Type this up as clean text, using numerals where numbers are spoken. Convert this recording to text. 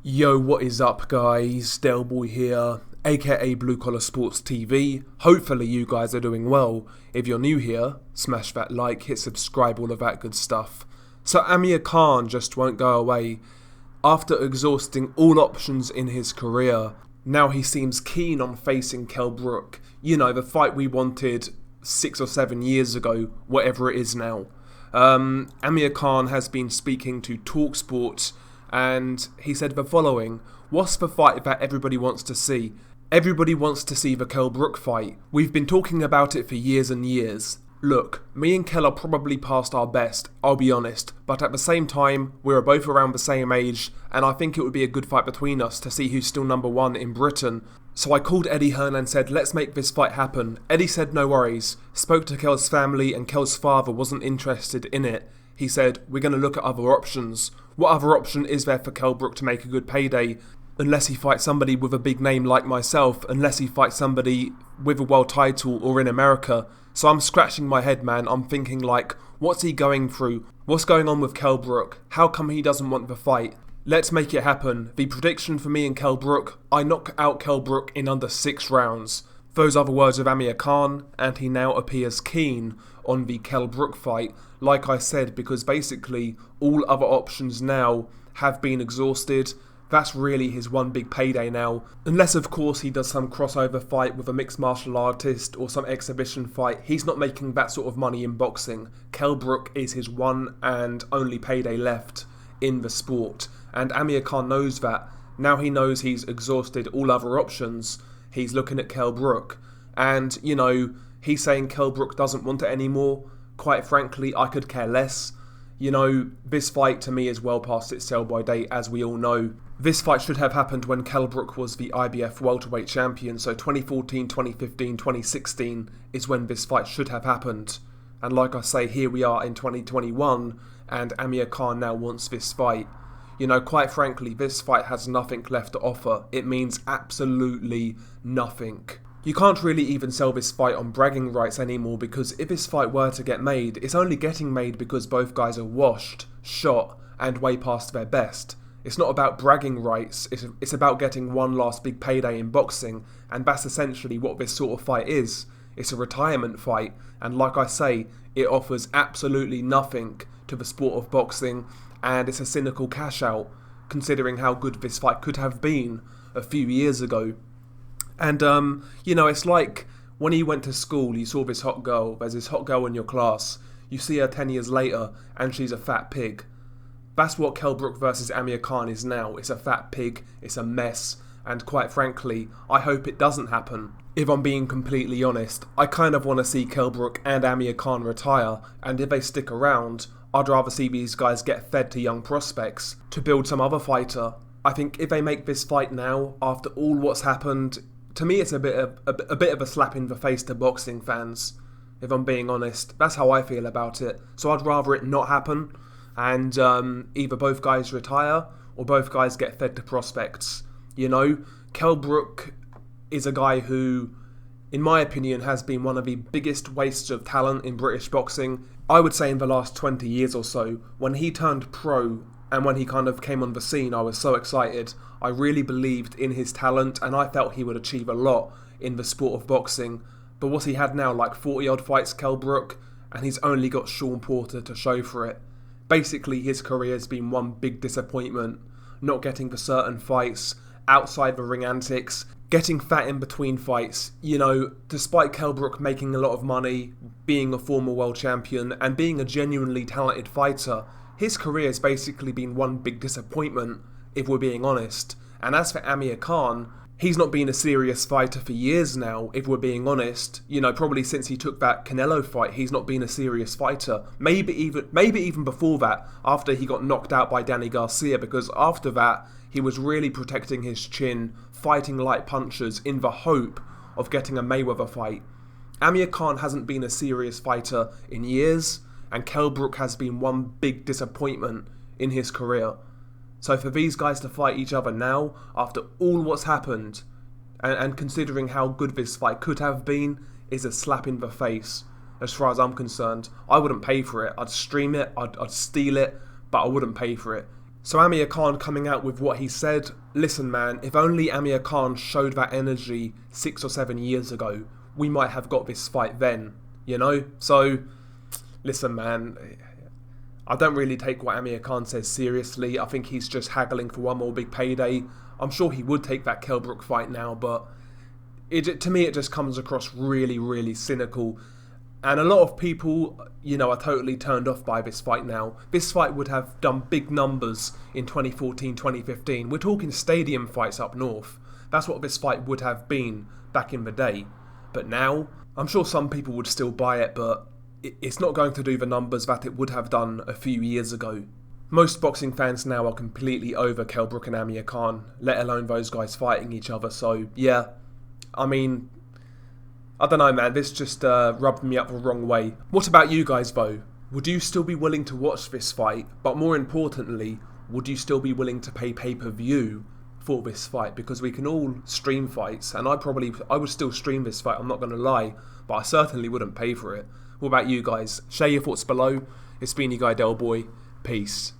Yo, what is up, guys? Delboy here, aka Blue Collar Sports TV. Hopefully you guys are doing well. If you're new here, smash that like, hit subscribe, all of that good stuff. So Amir Khan just won't go away. After exhausting all options in his career, now he seems keen on facing Kell Brook. You know, the fight we wanted 6 or 7 years ago, whatever it is now. Amir Khan has been speaking to TalkSport, and he said the following: "What's the fight that everybody wants to see? Everybody wants to see the Kell Brook fight. We've been talking about it for years and years. Look, me and Kell are probably past our best, I'll be honest, but at the same time, we're both around the same age, and I think it would be a good fight between us to see who's still number one in Britain." So I called Eddie Hearn and said, let's make this fight happen. Eddie said no worries, spoke to Kell's family, and Kell's father wasn't interested in it. He said, we're going to look at other options. What other option is there for Kell Brook to make a good payday? Unless he fights somebody with a big name like myself, unless he fights somebody with a world title or in America. So I'm scratching my head, man. I'm thinking like, what's he going through? What's going on with Kell Brook? How come he doesn't want the fight? Let's make it happen. The prediction for me and Kell Brook: I knock out Kell Brook in under 6 rounds. Those are the words of Amir Khan, and he now appears keen on the Kell Brook fight, like I said, because basically all other options now have been exhausted. That's really his one big payday now. Unless, of course, he does some crossover fight with a mixed martial artist or some exhibition fight. He's not making that sort of money in boxing. Kell Brook is his one and only payday left in the sport. And Amir Khan knows that. Now he knows he's exhausted all other options. He's looking at Kell Brook. And, you know, he's saying Kell Brook doesn't want it anymore. Quite frankly, I could care less. You know, this fight to me is well past its sell-by date, as we all know. This fight should have happened when Kell Brook was the IBF welterweight champion, so 2014, 2015, 2016 is when this fight should have happened. And like I say, here we are in 2021, and Amir Khan now wants this fight. You know, quite frankly, this fight has nothing left to offer. It means absolutely nothing. You can't really even sell this fight on bragging rights anymore, because if this fight were to get made, it's only getting made because both guys are washed, shot, and way past their best. It's not about bragging rights, it's about getting one last big payday in boxing, and that's essentially what this sort of fight is. It's a retirement fight, and like I say, it offers absolutely nothing to the sport of boxing, and it's a cynical cash out, considering how good this fight could have been a few years ago. And, you know, it's like when you went to school, you saw this hot girl, there's this hot girl in your class, you see her 10 years later, and she's a fat pig. That's what Kell Brook versus Amir Khan is now. It's a fat pig, it's a mess, and quite frankly, I hope it doesn't happen. If I'm being completely honest, I kind of want to see Kell Brook and Amir Khan retire, and if they stick around, I'd rather see these guys get fed to young prospects to build some other fighter. I think if they make this fight now, after all what's happened, to me it's a bit of a slap in the face to boxing fans, if I'm being honest. That's how I feel about it. So I'd rather it not happen, and either both guys retire or both guys get fed to prospects. You know, Kell Brook is a guy who, in my opinion, has been one of the biggest wastes of talent in British boxing. I would say in the last 20 years or so. When he turned pro and when he kind of came on the scene, I was so excited. I really believed in his talent, and I felt he would achieve a lot in the sport of boxing. But what's he had now, like 40 odd fights, Kell Brook, and he's only got Sean Porter to show for it. Basically, his career has been one big disappointment. Not getting the certain fights, outside the ring antics, getting fat in between fights. You know, despite Kell Brook making a lot of money, being a former world champion, and being a genuinely talented fighter, his career has basically been one big disappointment, if we're being honest. And as for Amir Khan, he's not been a serious fighter for years now, if we're being honest. You know, probably since he took that Canelo fight, he's not been a serious fighter. Maybe even before that, after he got knocked out by Danny Garcia, because after that, he was really protecting his chin, fighting light punches in the hope of getting a Mayweather fight. Amir Khan hasn't been a serious fighter in years, and Kell Brook has been one big disappointment in his career. So for these guys to fight each other now, after all what's happened, and considering how good this fight could have been, is a slap in the face, as far as I'm concerned. I wouldn't pay for it. I'd stream it, I'd steal it, but I wouldn't pay for it. So Amir Khan coming out with what he said, listen man, if only Amir Khan showed that energy 6 or 7 years ago, we might have got this fight then, you know? So, listen man, I don't really take what Amir Khan says seriously. I think he's just haggling for one more big payday. I'm sure he would take that Kell Brook fight now, but to me it just comes across really, really cynical. And a lot of people, you know, are totally turned off by this fight now. This fight would have done big numbers in 2014, 2015. We're talking stadium fights up north. That's what this fight would have been back in the day. But now, I'm sure some people would still buy it, but it's not going to do the numbers that it would have done a few years ago. Most boxing fans now are completely over Kell Brook and Amir Khan, let alone those guys fighting each other. So, yeah, I mean, I don't know, man, this just rubbed me up the wrong way. What about you guys, though? Would you still be willing to watch this fight? But more importantly, would you still be willing to pay pay-per-view for this fight? Because we can all stream fights, and I would still stream this fight, I'm not going to lie, but I certainly wouldn't pay for it. What about you guys? Share your thoughts below. It's been your guy, Del Boy. Peace.